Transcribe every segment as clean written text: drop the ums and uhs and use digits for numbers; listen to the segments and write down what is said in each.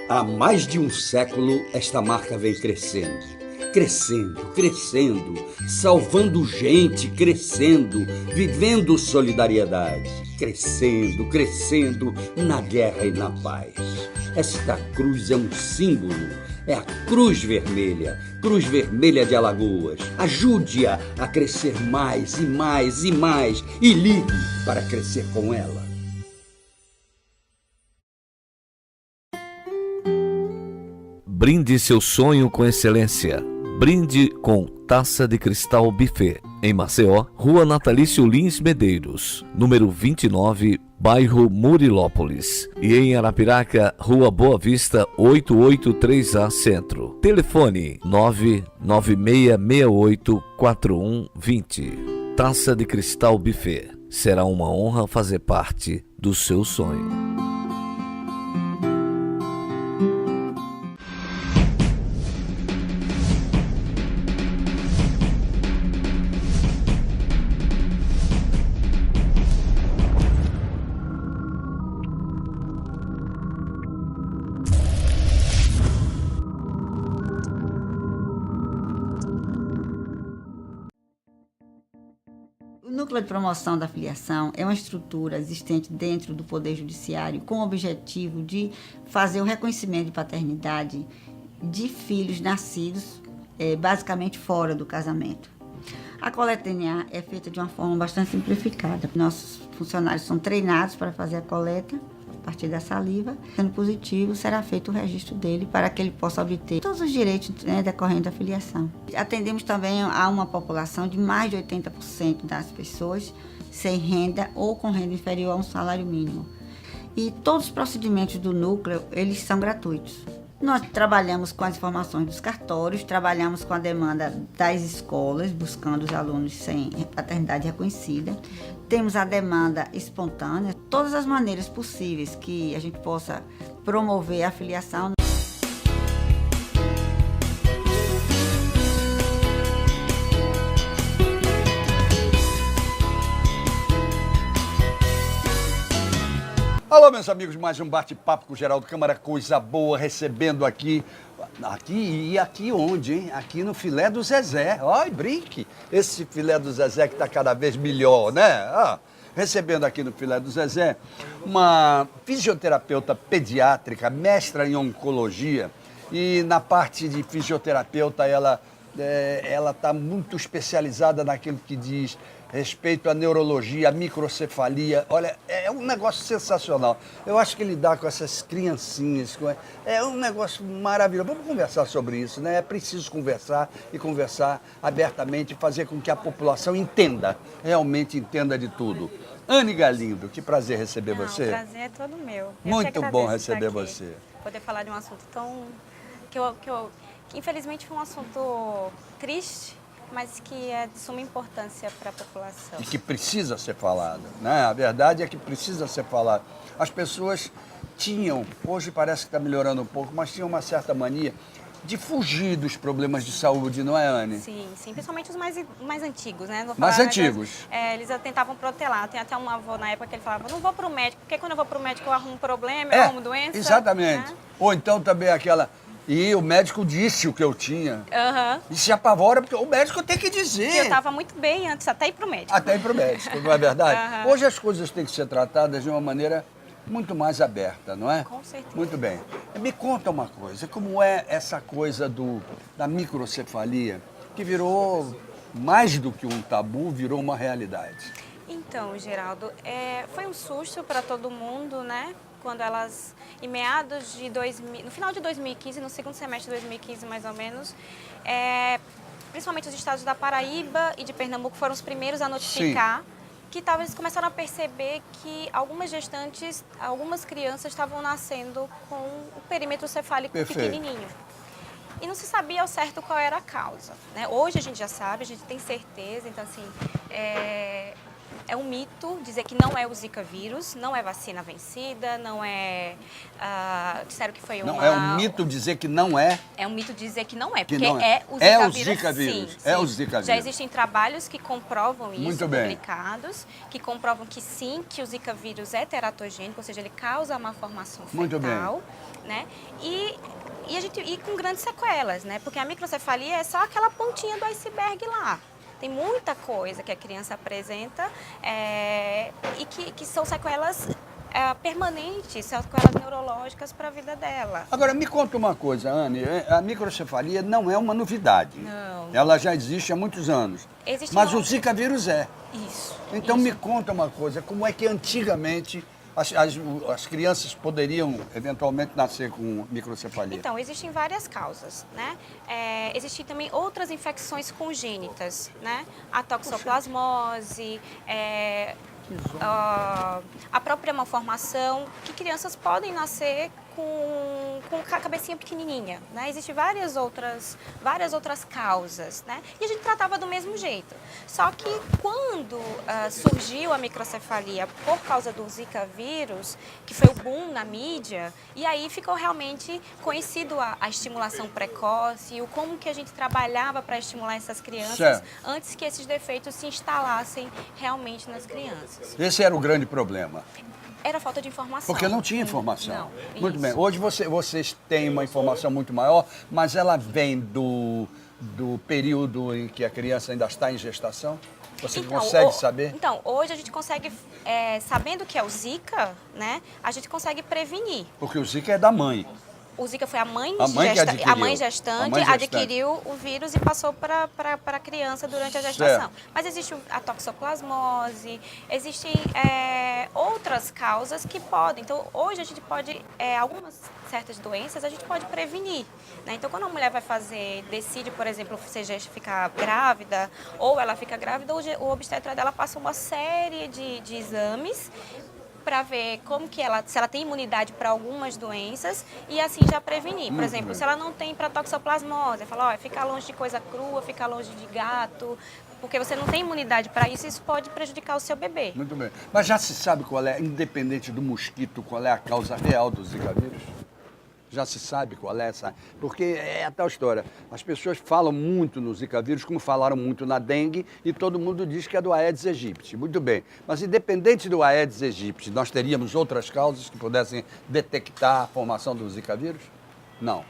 Há mais de um século, esta marca vem crescendo. Crescendo, crescendo, salvando gente, crescendo, vivendo solidariedade. Crescendo, crescendo, na guerra e na paz. Esta cruz é um símbolo, é a Cruz Vermelha de Alagoas. Ajude-a a crescer mais e mais e mais e ligue para crescer com ela. Brinde seu sonho com excelência. Brinde com Taça de Cristal Buffet. Em Maceió, Rua Natalício Lins Medeiros, número 29, bairro Murilópolis. E em Arapiraca, Rua Boa Vista 883A Centro. Telefone 996684120. Taça de Cristal Buffet. Será uma honra fazer parte do seu sonho. O Núcleo de Promoção da Filiação é uma estrutura existente dentro do Poder Judiciário com o objetivo de fazer o reconhecimento de paternidade de filhos nascidos basicamente fora do casamento. A coleta DNA é feita de uma forma bastante simplificada. Nossos funcionários são treinados para fazer a coleta a partir da saliva. Sendo positivo, será feito o registro dele para que ele possa obter todos os direitos decorrentes da filiação. Atendemos também a uma população de mais de 80% das pessoas sem renda ou com renda inferior a um salário mínimo. E todos os procedimentos do núcleo, eles são gratuitos. Nós trabalhamos com as informações dos cartórios, trabalhamos com a demanda das escolas, buscando os alunos sem paternidade reconhecida. Temos a demanda espontânea, todas as maneiras possíveis que a gente possa promover a filiação. Alô, meus amigos, mais um bate-papo com o Geraldo Câmara, coisa boa, recebendo aqui onde, hein? Aqui no Filé do Zezé. Ai, brinque, esse Filé do Zezé que está cada vez melhor, né? Recebendo aqui no Filé do Zezé uma fisioterapeuta pediátrica, mestra em oncologia, e na parte de fisioterapeuta ela está muito especializada naquilo que diz respeito à neurologia, à microcefalia. Olha, é um negócio sensacional. Eu acho que lidar com essas criancinhas é um negócio maravilhoso. Vamos conversar sobre isso, né? É preciso conversar e conversar abertamente, fazer com que a população entenda, realmente entenda de tudo. Anne Galindo, que prazer receber você. O prazer é todo meu. Muito bom receber você. Poder falar de um assunto tão... que infelizmente foi um assunto triste, mas que é de suma importância para a população. E que precisa ser falado, né? A verdade é que precisa ser falado. As pessoas tinham, hoje parece que está melhorando um pouco, mas tinham uma certa mania de fugir dos problemas de saúde, não é, Anne? Sim, principalmente os mais antigos, né? Mais antigos. Eles tentavam protelar. Tem até um avô na época que ele falava, não vou para o médico, porque quando eu vou para o médico eu arrumo problema, eu arrumo doença. Exatamente. Né? Ou então também aquela... E o médico disse o que eu tinha. Uhum. E se apavora, porque o médico tem que dizer. Que eu estava muito bem antes, até ir para o médico. Até ir para o médico, não é verdade? Uhum. Hoje as coisas têm que ser tratadas de uma maneira muito mais aberta, não é? Com certeza. Muito bem. Me conta uma coisa, como é essa coisa da microcefalia, que virou mais do que um tabu, virou uma realidade? Então, Geraldo, foi um susto para todo mundo, né? Quando elas, em meados de no final de 2015, no segundo semestre de 2015 mais ou menos, principalmente os estados da Paraíba e de Pernambuco foram os primeiros a notificar. Sim. Que eles começaram a perceber que algumas gestantes, algumas crianças estavam nascendo com o perímetro cefálico pequenininho. E não se sabia ao certo qual era a causa, né? Hoje a gente já sabe, a gente tem certeza, então assim, é um mito dizer que não é o Zika vírus, não é vacina vencida, não é... disseram que foi uma... Não, é um mito dizer que não é? É um mito dizer que não é, porque não é o Zika vírus. Sim, é o Zika vírus. Já existem trabalhos que comprovam isso, muito bem, publicados, que comprovam que sim, que o Zika vírus é teratogênico, ou seja, ele causa a malformação fetal. Muito bem. né? E com grandes sequelas, né? Porque a microcefalia é só aquela pontinha do iceberg lá. Tem muita coisa que a criança apresenta e que são sequelas permanentes, são sequelas neurológicas para a vida dela. Agora, me conta uma coisa, Anne, a microcefalia não é uma novidade. Não. Ela já existe há muitos anos. Existe Mas uma- o Zika vírus é. Isso. Então isso. me conta uma coisa, como é que antigamente as crianças poderiam eventualmente nascer com microcefalia? Então, existem várias causas, né? Existem também outras infecções congênitas, né? A toxoplasmose, a própria malformação, que crianças podem nascer com a cabecinha pequenininha, né? Existem várias outras causas, né? E a gente tratava do mesmo jeito. Só que quando surgiu a microcefalia por causa do Zika vírus, que foi o boom na mídia, e aí ficou realmente conhecido a estimulação precoce e o como que a gente trabalhava para estimular essas crianças Certo. antes que esses defeitos se instalassem realmente nas crianças. Esse era o grande problema, Era falta de informação. porque não tinha informação. Não, Muito isso. bem, hoje vocês têm uma informação muito maior, mas ela vem do período em que a criança ainda está em gestação? Você consegue saber? Então, hoje a gente consegue, sabendo que é o Zika, né, a gente consegue prevenir. Porque o Zika é da mãe. O Zika foi a mãe A mãe que adquiriu. a mãe gestante A mãe gestante. adquiriu o vírus e passou para a criança durante a gestação. Mas existe a toxoplasmose, existem outras causas que podem. Então, hoje a gente pode, algumas certas doenças a gente pode prevenir, né? Então, quando a mulher decide, por exemplo, seja ficar grávida ou ela fica grávida, o obstetra dela passa uma série de exames para ver se ela tem imunidade para algumas doenças e assim já prevenir. Por exemplo, se ela não tem para toxoplasmose, fala, ó, fica longe de coisa crua, fica longe de gato, porque você não tem imunidade para isso, isso pode prejudicar o seu bebê. Muito bem. Mas já se sabe independente do mosquito, qual é a causa real do Zika vírus? Já se sabe qual é essa? Porque é a tal história. As pessoas falam muito no Zika vírus, como falaram muito na dengue, e todo mundo diz que é do Aedes aegypti. Muito bem. Mas independente do Aedes aegypti, nós teríamos outras causas que pudessem detectar a formação do Zika vírus? Não.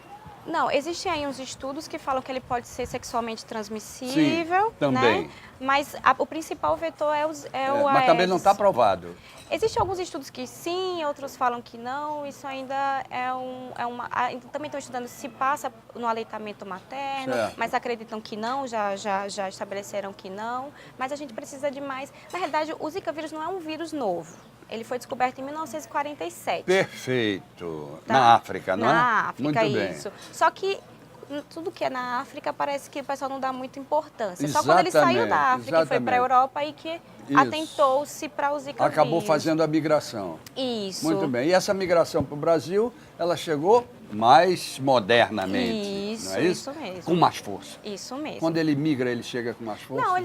Não, existem aí uns estudos que falam que ele pode ser sexualmente transmissível, Sim, também. né? Mas o principal vetor é o Mas Aedes. também não está provado. Existem alguns estudos que sim, outros falam que não. Isso ainda também estão estudando se passa no aleitamento materno, Certo. mas acreditam que não, já estabeleceram que não. Mas a gente precisa de mais. Na realidade, o Zika vírus não é um vírus novo. Ele foi descoberto em 1947. Perfeito. Tá? Na África, não é? Na África, Muito bem. isso. Só que tudo que é na África parece que o pessoal não dá muita importância. Só quando ele saiu da África e foi para a Europa e que Isso. atentou-se para o Zika Acabou vírus. fazendo a migração. Isso. Muito bem. E essa migração para o Brasil, ela chegou mais modernamente. Isso, não é isso? isso mesmo. Com mais força. Isso mesmo. Quando ele migra, ele chega com mais força? Não,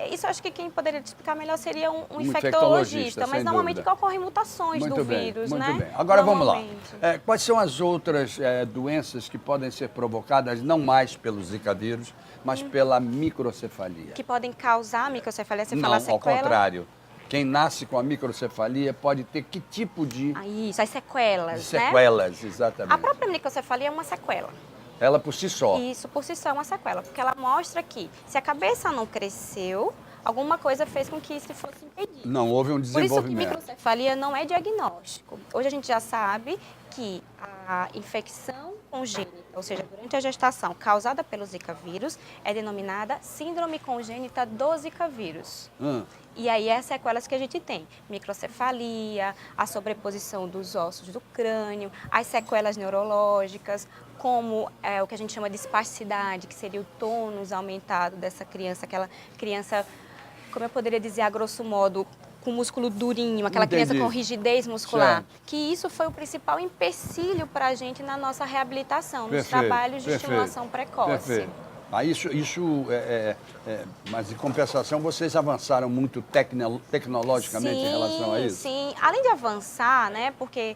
isso eu acho que quem poderia explicar melhor seria um infectologista, infectologista, mas sem normalmente dúvida. ocorrem mutações Muito do bem, vírus, muito né? bem. Agora vamos lá. Normalmente. Quais são as outras doenças que podem ser provocadas, não mais pelo Zika vírus, mas pela microcefalia? Que podem causar microcefalia, você Não, fala ao sequela? contrário. Quem nasce com a microcefalia pode ter que tipo de Isso, as sequelas, né? sequelas, exatamente. A própria microcefalia é uma sequela. Ela por si só. Isso por si só é uma sequela, porque ela mostra que se a cabeça não cresceu, alguma coisa fez com que isso fosse impedido. Não houve um Por isso que desenvolvimento. microcefalia não é diagnóstico. Hoje a gente já sabe que a infecção congênita, ou seja, durante a gestação, causada pelo Zika vírus, é denominada síndrome congênita do Zika vírus. E aí é as sequelas que a gente tem, microcefalia, a sobreposição dos ossos do crânio, as sequelas neurológicas, como o que a gente chama de espasticidade, que seria o tônus aumentado dessa criança, aquela criança, como eu poderia dizer a grosso modo, com músculo durinho, aquela Entendi. criança com rigidez muscular. Certo. Que isso foi o principal empecilho para a gente na nossa reabilitação, nos Perfeito, trabalhos de perfeito, estimulação precoce. Perfeito. Mas em compensação vocês avançaram muito tecnologicamente em relação a isso? Sim, além de avançar, né, porque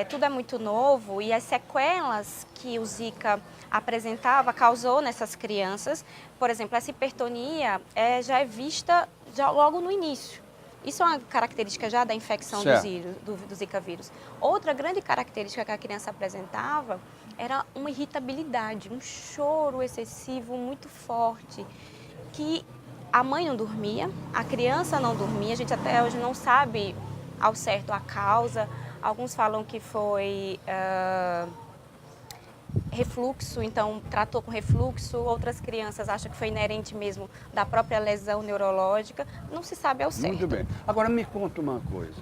tudo é muito novo e as sequelas que o Zika apresentava, causou nessas crianças, por exemplo, essa hipertonia já é vista logo no início. Isso é uma característica já da infecção Certo. do Zika vírus. Outra grande característica que a criança apresentava era uma irritabilidade, um choro excessivo muito forte, que a mãe não dormia, a criança não dormia, a gente até hoje não sabe ao certo a causa. Alguns falam que foi refluxo, então tratou com refluxo. Outras crianças acham que foi inerente mesmo da própria lesão neurológica. Não se sabe ao certo. Muito bem. Agora me conta uma coisa.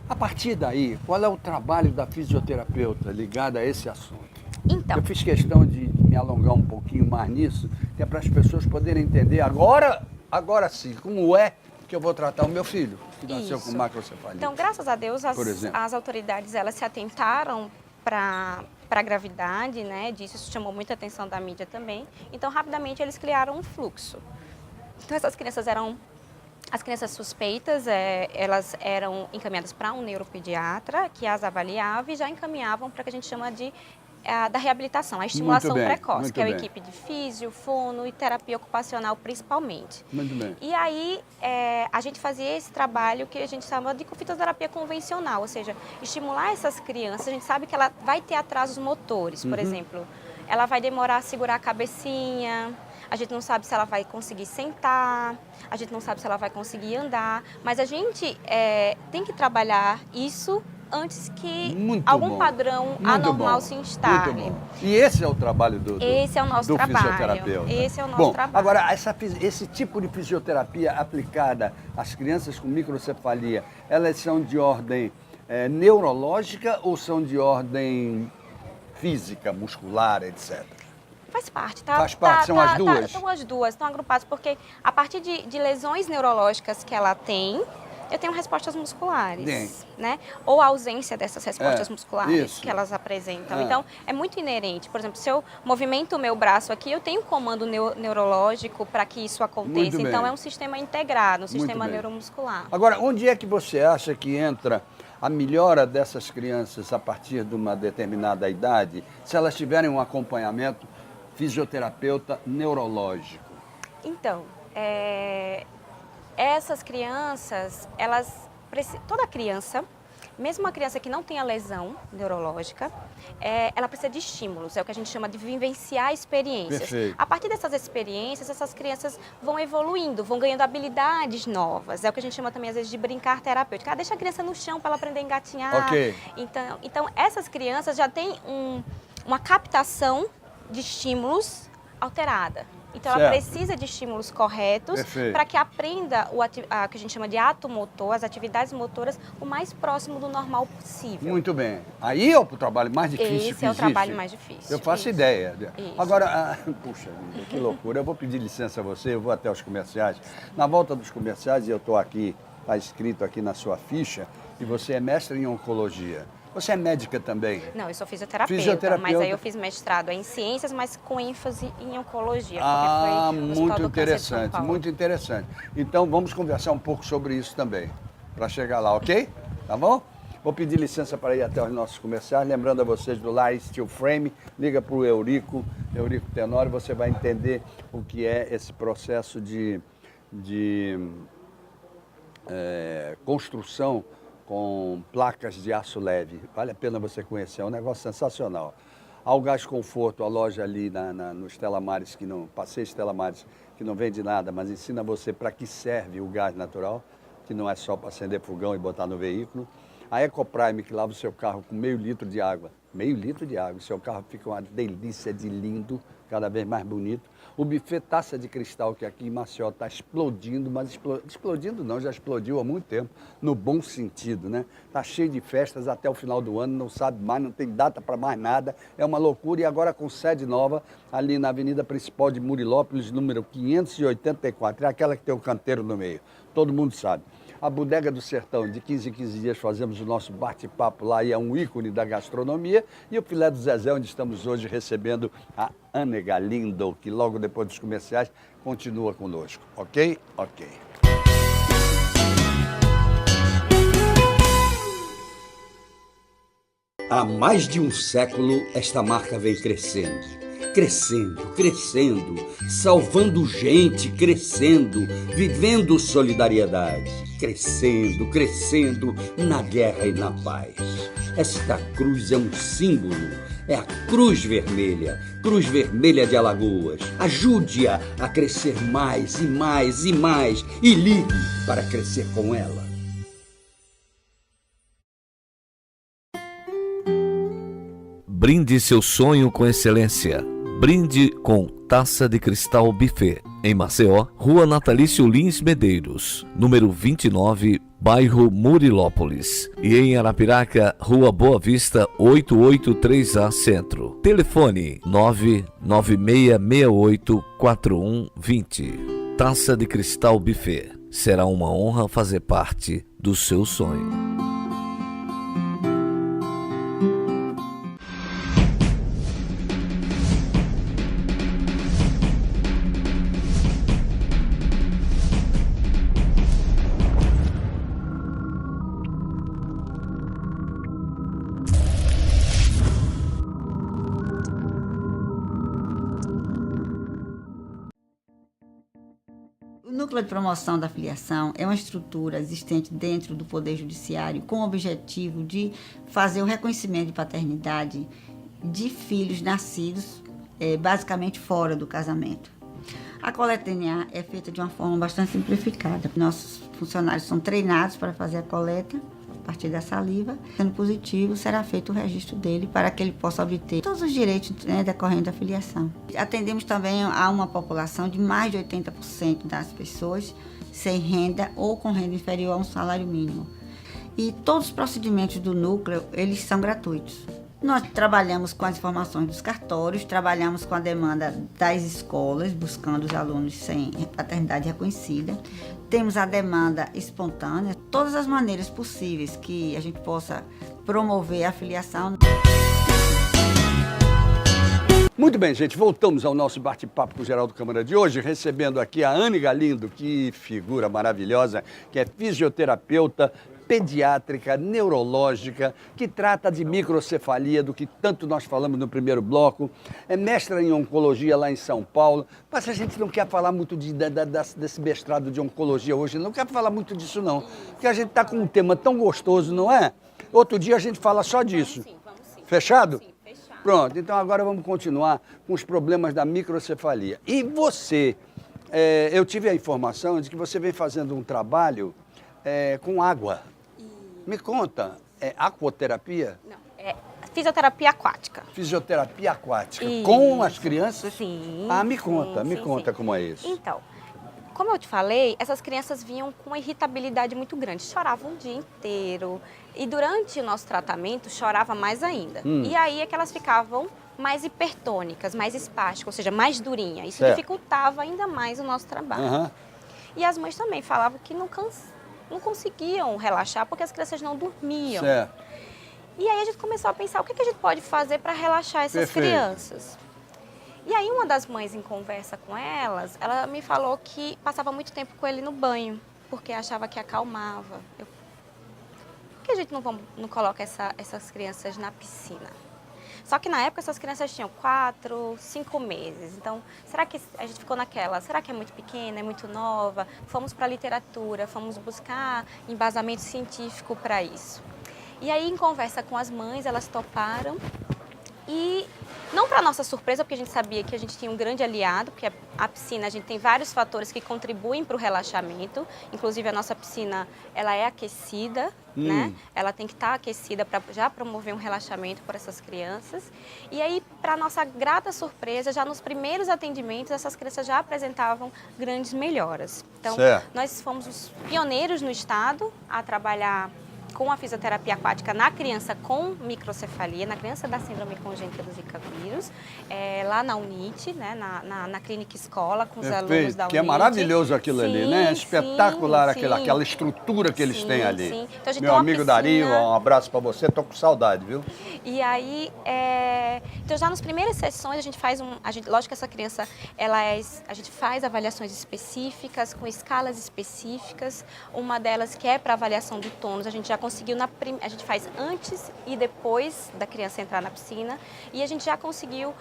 A partir daí, qual é o trabalho da fisioterapeuta ligado a esse assunto? Então, Eu fiz questão de me alongar um pouquinho mais nisso, que é para as pessoas poderem entender agora sim, como é que eu vou tratar o meu filho, que nasceu Isso. com macrocefalia. Então, graças a Deus, Por exemplo. as autoridades elas se atentaram para a gravidade, né? Isso chamou muita atenção da mídia também. Então, rapidamente, eles criaram um fluxo. Então, essas crianças eram... As crianças suspeitas, elas eram encaminhadas para um neuropediatra, que as avaliava e já encaminhavam para o que a gente chama de da reabilitação, a estimulação Muito bem, precoce, muito que é a bem. equipe de físio, fono e terapia ocupacional principalmente. Muito bem. E aí, a gente fazia esse trabalho que a gente chama de fitoterapia convencional, ou seja, estimular essas crianças. A gente sabe que ela vai ter atrasos motores, por exemplo. Ela vai demorar a segurar a cabecinha, a gente não sabe se ela vai conseguir sentar, a gente não sabe se ela vai conseguir andar, mas a gente tem que trabalhar isso antes que Muito algum bom. padrão Muito anormal bom. se instale. Muito bom. E esse é o trabalho do Esse é o nosso trabalho. fisioterapeuta. Esse é o nosso Bom, trabalho. agora, esse tipo de fisioterapia aplicada às crianças com microcefalia, elas são de ordem neurológica ou são de ordem física, muscular, etc.? Faz parte, tá? Faz parte, são as duas? São as duas, estão agrupadas, porque a partir de lesões neurológicas que ela tem, eu tenho respostas musculares, Tem. né? Ou a ausência dessas respostas musculares isso. que elas apresentam. Então, é muito inerente. Por exemplo, se eu movimento o meu braço aqui, eu tenho um comando neurológico para que isso aconteça. Muito bem. Então, é um sistema integrado, um sistema bem. neuromuscular. Agora, onde é que você acha que entra a melhora dessas crianças a partir de uma determinada idade, se elas tiverem um acompanhamento fisioterapeuta neurológico? Então, essas crianças, toda criança, mesmo uma criança que não tenha lesão neurológica, ela precisa de estímulos, é o que a gente chama de vivenciar experiências. Perfeito. A partir dessas experiências, essas crianças vão evoluindo, vão ganhando habilidades novas, é o que a gente chama também às vezes de brincar terapêutico. Deixa a criança no chão para ela aprender a engatinhar. Ok. Então essas crianças já têm uma captação de estímulos alterada. Então, ela Certo. precisa de estímulos corretos Perfeito. para que aprenda o que a gente chama de ato motor, as atividades motoras, o mais próximo do normal possível. Muito bem. Aí é o trabalho mais difícil Esse que é o existe. trabalho mais difícil. Eu faço Isso. ideia. Isso. Agora, puxa vida, que loucura. Eu vou pedir licença a você, eu vou até os comerciais. Na volta dos comerciais, eu estou aqui, está escrito aqui na sua ficha, que você é mestre em oncologia. Você é médica também? Não, eu sou fisioterapeuta, Fisioterapeuta. mas aí eu fiz mestrado em ciências, mas com ênfase em oncologia. Ah, porque foi no muito Hospital do Câncer de São interessante, Paulo. muito interessante. Então vamos conversar um pouco sobre isso também, para chegar lá, ok? Tá bom? Vou pedir licença para ir até os nossos comerciais, lembrando a vocês do Lar Steel Frame, liga para o Eurico Tenório, você vai entender o que é esse processo de construção com placas de aço leve. Vale a pena você conhecer, é um negócio sensacional. Ao Gás Conforto, a loja ali no Estela Maris, Passeio Estela Maris, que não vende nada, mas ensina você para que serve o gás natural, que não é só para acender fogão e botar no veículo. A Ecoprime, que lava o seu carro com meio litro de água. Meio litro de água. O seu carro fica uma delícia de lindo, cada vez mais bonito. O buffet Taça de Cristal, que aqui em Maceió está explodindo, mas explodindo não, já explodiu há muito tempo, no bom sentido, né? Está cheio de festas até o final do ano, não sabe mais, não tem data para mais nada, é uma loucura. E agora com sede nova, ali na avenida principal de Murilópolis, número 584, é aquela que tem o canteiro no meio, todo mundo sabe. A Bodega do Sertão, de 15 em 15 dias fazemos o nosso bate-papo lá e é um ícone da gastronomia. E o Filé do Zezé, onde estamos hoje recebendo a Anne Galindo, que logo depois dos comerciais continua conosco, ok? Ok. Há mais de um século, esta marca vem crescendo. Crescendo, crescendo, salvando gente, crescendo, vivendo solidariedade. crescendo, crescendo na guerra e na paz. Esta cruz é um símbolo, é a Cruz Vermelha de Alagoas. Ajude-a a crescer mais e mais e mais e ligue para crescer com ela. Brinde seu sonho com excelência. Brinde com Taça de Cristal Buffet. Em Maceió, Rua Natalício Lins Medeiros, número 29, bairro Murilópolis. E em Arapiraca, Rua Boa Vista 883A Centro. Telefone 996684120. Taça de Cristal Buffet. Será uma honra fazer parte do seu sonho. O Núcleo de Promoção da Filiação é uma estrutura existente dentro do Poder Judiciário com o objetivo de fazer o reconhecimento de paternidade de filhos nascidos basicamente fora do casamento. A coleta DNA é feita de uma forma bastante simplificada. Nossos funcionários são treinados para fazer a coleta a partir da saliva. Sendo positivo, será feito o registro dele para que ele possa obter todos os direitos decorrentes da filiação. Atendemos também a uma população de mais de 80% das pessoas sem renda ou com renda inferior a um salário mínimo. E todos os procedimentos do núcleo, eles são gratuitos. Nós trabalhamos com as informações dos cartórios, trabalhamos com a demanda das escolas, buscando os alunos sem paternidade reconhecida. Temos a demanda espontânea, todas as maneiras possíveis que a gente possa promover a filiação. Muito bem, gente, voltamos ao nosso bate-papo com o Geraldo Câmara de hoje, recebendo aqui a Anne Galindo, que figura maravilhosa, que é fisioterapeuta pediátrica, neurológica, que trata de microcefalia, do que tanto nós falamos no primeiro bloco, é mestra em oncologia lá em São Paulo, mas a gente não quer falar muito desse mestrado de oncologia hoje, não quer falar muito disso não, porque a gente está com um tema tão gostoso, não é? Outro dia a gente fala só disso. Vamos sim. Fechado? Sim, fechado. Pronto, então agora vamos continuar com os problemas da microcefalia. E você, eu tive a informação de que você vem fazendo um trabalho com água. Me conta, é aquoterapia? Não, é fisioterapia aquática. Fisioterapia aquática. Isso. Com as crianças? Sim. Me conta, me conta como é isso. Então, como eu te falei, essas crianças vinham com uma irritabilidade muito grande, choravam o dia inteiro. E durante o nosso tratamento, chorava mais ainda. E aí é que elas ficavam mais hipertônicas, mais espásticas, ou seja, mais durinha. Isso dificultava ainda mais o nosso trabalho. E as mães também falavam que não conseguiam relaxar porque as crianças não dormiam. Certo. E aí a gente começou a pensar o que a gente pode fazer para relaxar essas crianças. E aí uma das mães, em conversa com elas, ela me falou que passava muito tempo com ele no banho, porque achava que acalmava. Por que a gente não coloca essas crianças na piscina? Só que na época essas crianças tinham 4, 5 meses. Então, será que a gente ficou naquela? Será que é muito pequena, é muito nova? Fomos para a literatura, fomos buscar embasamento científico para isso. E aí, em conversa com as mães, elas toparam. E não para nossa surpresa, porque a gente sabia que a gente tinha um grande aliado, porque a piscina, a gente tem vários fatores que contribuem para o relaxamento. Inclusive, a nossa piscina, ela é aquecida, né? Ela tem que estar aquecida para já promover um relaxamento para essas crianças. E aí, para nossa grata surpresa, já nos primeiros atendimentos, essas crianças já apresentavam grandes melhoras. Então, nós fomos os pioneiros no estado a trabalhar com a fisioterapia aquática na criança com microcefalia, na criança da síndrome congênita do Zika vírus, lá na UNIT, né, na clínica escola, com os alunos da UNIT. Que é maravilhoso aquilo ali, né? Espetacular aquela estrutura que eles têm ali. Sim. Então, meu amigo Dario, um abraço para você, tô com saudade, viu? E aí, então já nas primeiras sessões a gente faz lógico que essa criança, a gente faz avaliações específicas, com escalas específicas, uma delas que é para avaliação do tônus, a gente já conseguiu, a gente faz antes e depois da criança entrar na piscina, e a gente já conseguiu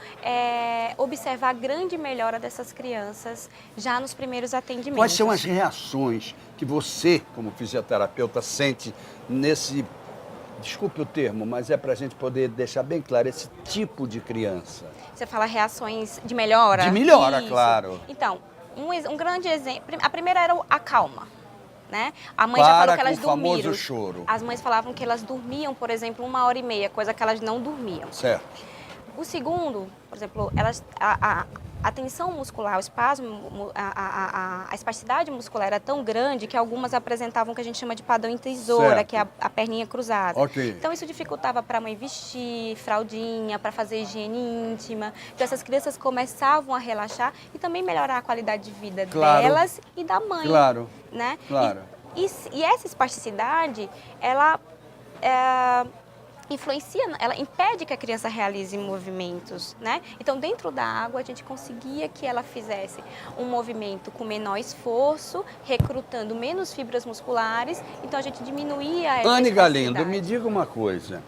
observar a grande melhora dessas crianças já nos primeiros atendimentos. Quais são as reações que você, como fisioterapeuta, sente nesse, desculpe o termo, mas é para a gente poder deixar bem claro, esse tipo de criança? Você fala reações de melhora? De melhora, Isso. Claro. Então, um grande exemplo, a primeira era a calma. Né? A mãe já falou que elas dormiram. O famoso choro. As mães falavam que elas dormiam, por exemplo, 1h30, coisa que elas não dormiam. Certo. O segundo, por exemplo, a tensão muscular, o espasmo, a espasticidade muscular era tão grande que algumas apresentavam o que a gente chama de padrão em tesoura, certo. que é a perninha cruzada. Ok. Então isso dificultava para a mãe vestir, fraldinha, para fazer higiene íntima. Então essas crianças começavam a relaxar e também melhorar a qualidade de vida delas e da mãe. Claro. Né? Claro. E essa espasticidade, ela influencia, ela impede que a criança realize movimentos, né? Então, dentro da água, a gente conseguia que ela fizesse um movimento com menor esforço, recrutando menos fibras musculares, então a gente diminuía essa Anne espasticidade. Galindo, me diga uma coisa.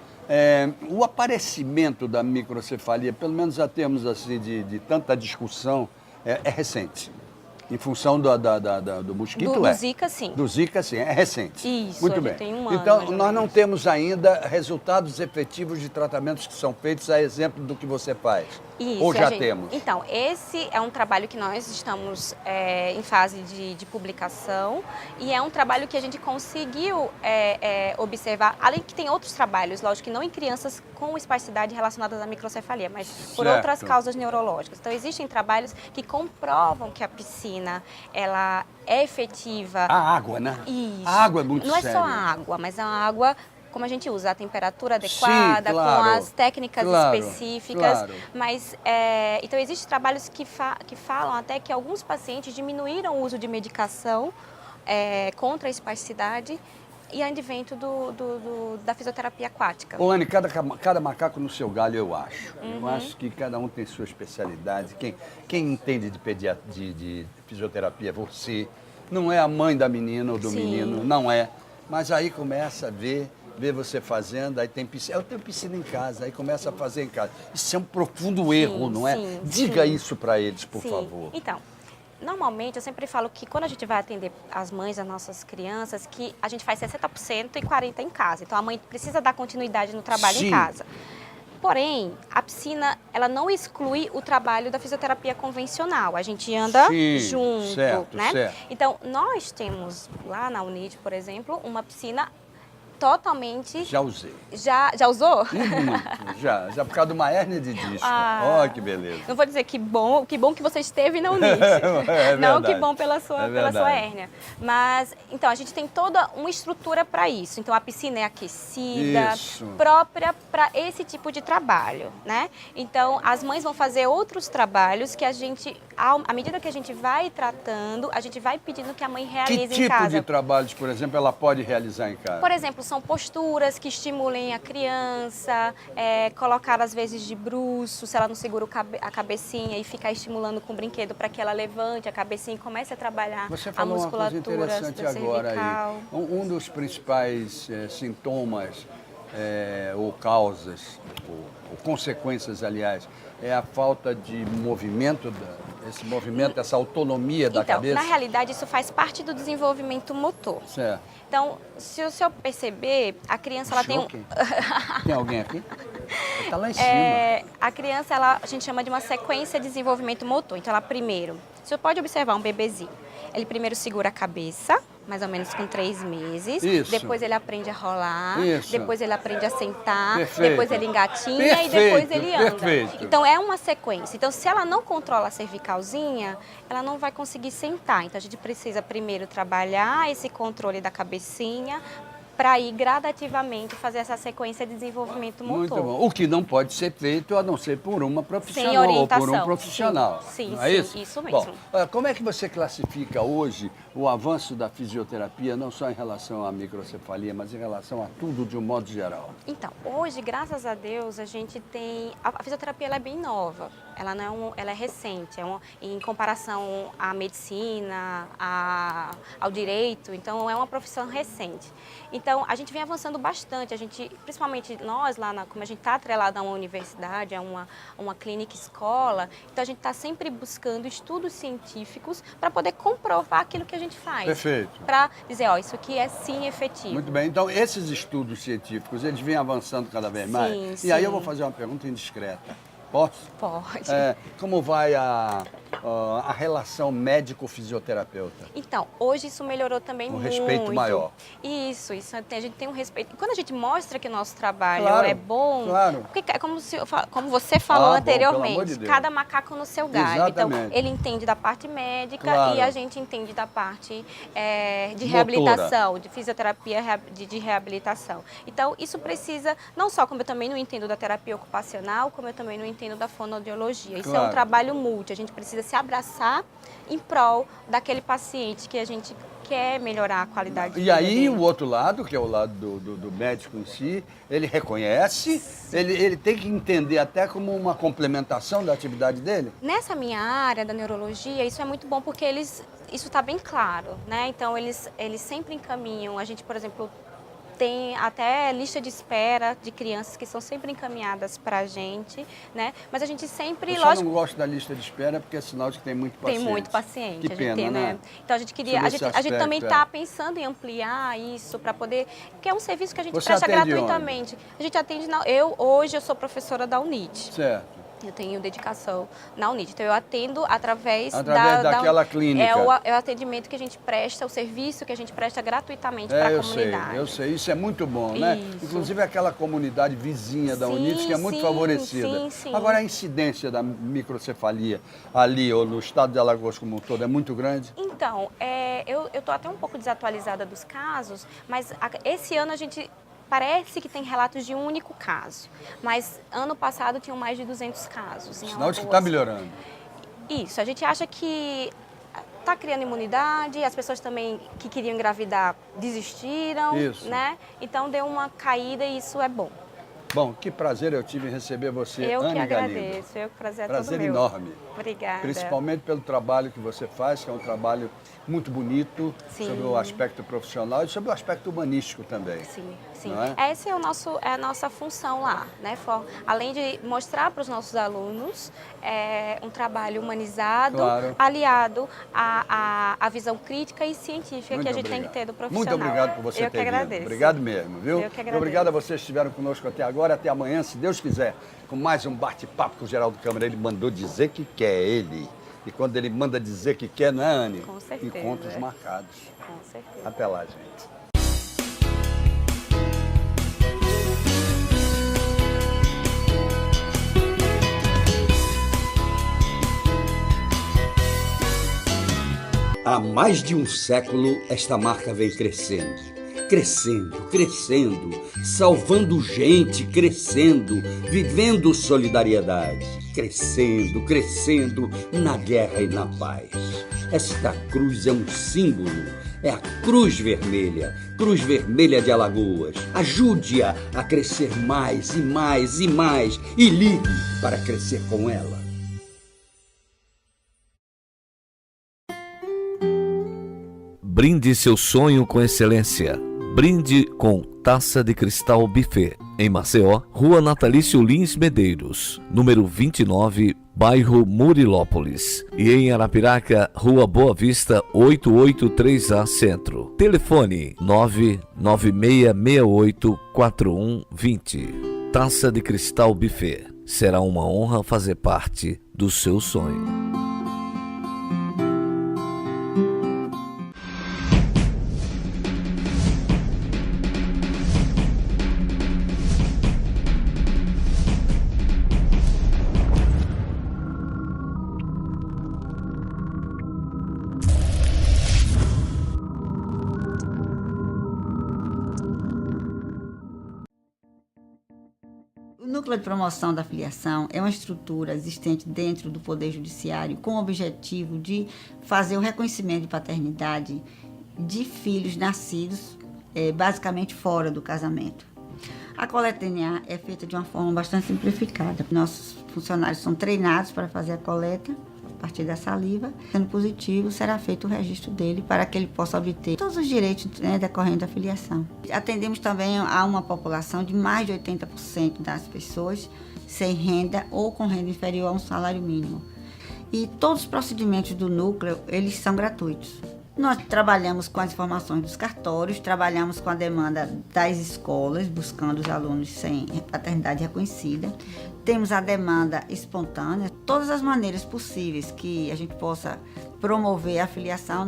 O aparecimento da microcefalia, pelo menos a termos assim, de tanta discussão, é recente. Em função do mosquito, do Zika, sim. Do Zika, sim, é recente. Isso, Muito a gente bem. tem um ano, Então, mais ou nós não menos. temos ainda resultados efetivos de tratamentos que são feitos, a exemplo do que você faz. Isso, Ou já temos? Então, esse é um trabalho que nós estamos em fase de publicação e é um trabalho que a gente conseguiu observar, além que tem outros trabalhos, lógico que não em crianças com espasticidade relacionadas à microcefalia, mas por Certo. outras causas neurológicas. Então, existem trabalhos que comprovam que a piscina, ela é efetiva. A água, né? Isso. A água é muito Não séria. é só a água, mas a água, como a gente usa, a temperatura adequada, Sim, claro. com as técnicas Claro, específicas. claro. Mas, então, existem trabalhos que falam até que alguns pacientes diminuíram o uso de medicação contra a espasticidade e advento da fisioterapia aquática. Ô, Anne, cada macaco no seu galho, eu acho. Eu acho que cada um tem sua especialidade. Quem entende de fisioterapia é você. Não é a mãe da menina ou do Sim. menino, não é. Mas aí começa a ver você fazendo, aí tem piscina. Eu tenho piscina em casa, aí começa a fazer em casa. Isso é um profundo erro, não é? sim, Diga sim. isso para eles, por Sim. favor. Então, normalmente eu sempre falo que quando a gente vai atender as mães das nossas crianças, que a gente faz 60% e 40% em casa. Então a mãe precisa dar continuidade no trabalho Sim. em casa. Porém, a piscina, ela não exclui o trabalho da fisioterapia convencional. A gente anda Sim, junto, certo, né? certo. Então, nós temos lá na Unid, por exemplo, uma piscina totalmente... Já usei. Já usou? Muito, já por causa de uma hérnia de disco. Ah. Olha que beleza. Não vou dizer que bom que você esteve na Unid. É Não verdade. que bom pela sua verdade. hérnia. Mas, então, a gente tem toda uma estrutura para isso. Então, a piscina é aquecida, Isso. própria para esse tipo de trabalho, né? Então, as mães vão fazer outros trabalhos que a gente, à medida que a gente vai tratando, a gente vai pedindo que a mãe realize Que em casa. tipo de trabalhos, por exemplo, ela pode realizar em casa? Por exemplo, são posturas que estimulem a criança, colocar às vezes de bruço, se ela não segura a cabecinha e ficar estimulando com o brinquedo para que ela levante a cabecinha e comece a trabalhar Você a falou uma coisa musculatura interessante da agora cervical. aí. Um dos principais sintomas ou causas, ou consequências, aliás, é a falta de movimento, esse movimento, essa autonomia da Então, cabeça? na realidade, isso faz parte do desenvolvimento motor. Certo. Então, se o senhor perceber, a criança ela tem um... Choque. Tem alguém aqui? Está lá em cima. A criança, a gente chama de uma sequência de desenvolvimento motor. Então, ela primeiro, o senhor pode observar um bebezinho. Ele primeiro segura a cabeça, mais ou menos com 3 meses. Isso. Depois ele aprende a rolar. Isso. Depois ele aprende a sentar. Perfeito. Depois ele engatinha e Perfeito, depois ele anda. perfeito. Então é uma sequência. Então se ela não controla a cervicalzinha, ela não vai conseguir sentar. Então a gente precisa primeiro trabalhar esse controle da cabecinha para ir gradativamente fazer essa sequência de desenvolvimento motor. Muito bom. O que não pode ser feito a não ser por uma profissional Sem orientação. ou por um profissional. Sim, não é sim, isso? isso mesmo. Bom, como é que você classifica hoje o avanço da fisioterapia, não só em relação à microcefalia, mas em relação a tudo de um modo geral? Então, hoje, graças a Deus, a gente tem... A fisioterapia ela é bem nova, ela, não é ela é recente, em comparação à medicina, ao direito, então é uma profissão recente. Então, a gente vem avançando bastante, a gente, principalmente nós, como a gente está atrelado a uma universidade, a uma clínica escola, então a gente está sempre buscando estudos científicos para poder comprovar aquilo que a gente faz. Perfeito. Para dizer, ó, isso aqui é sim efetivo. Muito bem, então esses estudos científicos, eles vêm avançando cada vez mais? Sim, E sim. aí eu vou fazer uma pergunta indiscreta. Posso? Pode. Como vai a relação médico-fisioterapeuta? Então, hoje isso melhorou também muito. respeito maior. Isso, a gente tem um respeito. Quando a gente mostra que o nosso trabalho Claro, é bom, claro. porque é como você falou Bom, pelo amor anteriormente, de Deus. cada macaco no seu galho. Então, Exatamente. ele entende da parte médica Claro. e a gente entende da parte de Motora. reabilitação, de fisioterapia, de reabilitação. Então, isso precisa, não só como eu também não entendo da terapia ocupacional, como eu também não entendo da fonoaudiologia. Isso é Claro. um trabalho multi, a gente precisa se abraçar em prol daquele paciente que a gente quer melhorar a qualidade de E vida aí dele. o outro lado, que é o lado do médico em si, ele reconhece, ele tem que entender até como uma complementação da atividade dele? Nessa minha área da neurologia, isso é muito bom porque isso está bem claro, né? Então, eles sempre encaminham. A gente, por exemplo, tem até lista de espera de crianças que são sempre encaminhadas para a gente, né? Mas a gente sempre, Eu só lógico, não gosto da lista de espera porque é sinal de que tem muito tem paciente. muito paciente. Que a gente pena, tem, né? Então a gente queria, Sobre a esse gente aspecto, também está pensando em ampliar isso para poder, porque é um serviço que a gente Você presta atende gratuitamente. A gente atende hoje eu sou professora da UNIT. Certo. Eu tenho dedicação na UNIT, então eu atendo através daquela clínica. É o atendimento que a gente presta, o serviço que a gente presta gratuitamente para a comunidade. Eu sei, isso é muito bom, né? Isso. Inclusive aquela comunidade vizinha da Sim, UNIT que é muito sim, favorecida. sim. Agora, a incidência da microcefalia ali ou no estado de Alagoas como um todo é muito grande? Então, eu estou até um pouco desatualizada dos casos, mas esse ano a gente parece que tem relatos de um único caso, mas ano passado tinham mais de 200 casos. Em Sinal de que Alagoas. está melhorando. Isso, a gente acha que está criando imunidade, as pessoas também que queriam engravidar desistiram, Isso. né? Então deu uma caída e isso é bom. Bom, que prazer eu tive em receber você, Eu que Anne Galindo. agradeço, eu que prazer é Prazer todo meu. enorme. Obrigada. Principalmente pelo trabalho que você faz, que é um trabalho muito bonito, Sim. sobre o aspecto profissional e sobre o aspecto humanístico também. Sim, sim. Não é? Essa é a nossa função lá, né? Além de mostrar para os nossos alunos um trabalho humanizado, Claro. aliado à visão crítica e científica Muito que a gente tem obrigado. que ter do profissional. Muito obrigado por você Eu ter que vindo. agradeço. Obrigado mesmo, viu? Eu que agradeço. Obrigado a vocês que estiveram conosco até agora, até amanhã, se Deus quiser, com mais um bate-papo com o Geraldo Câmara. Ele mandou dizer que quer ele. E quando ele manda dizer que quer, não é, Anne? Com certeza. Encontros marcados. Com certeza. Até lá, gente. Há mais de um século, esta marca vem crescendo. Crescendo, crescendo, salvando gente, crescendo, vivendo solidariedade. Crescendo, crescendo na guerra e na paz. Esta cruz é um símbolo, é a Cruz Vermelha de Alagoas. Ajude-a a crescer mais e mais e mais e ligue para crescer com ela. Brinde seu sonho com excelência. Brinde com Taça de Cristal Buffet. Em Maceió, Rua Natalício Lins Medeiros, número 29, bairro Murilópolis. E em Arapiraca, Rua Boa Vista, 883A Centro. Telefone 996684120. Taça de Cristal Buffet. Será uma honra fazer parte do seu sonho. O Núcleo Núcleo de Promoção da Filiação é uma estrutura existente dentro do Poder Judiciário com o objetivo de fazer o reconhecimento de paternidade de filhos nascidos basicamente fora do casamento. A coleta DNA é feita de uma forma bastante simplificada. Nossos funcionários são treinados para fazer a coleta a partir da saliva. Sendo positivo, será feito o registro dele para que ele possa obter todos os direitos decorrentes da filiação. Atendemos também a uma população de mais de 80% das pessoas sem renda ou com renda inferior a um salário mínimo. E todos os procedimentos do núcleo, eles são gratuitos. Nós trabalhamos com as informações dos cartórios, trabalhamos com a demanda das escolas, buscando os alunos sem paternidade reconhecida. Temos a demanda espontânea, todas as maneiras possíveis que a gente possa promover a filiação.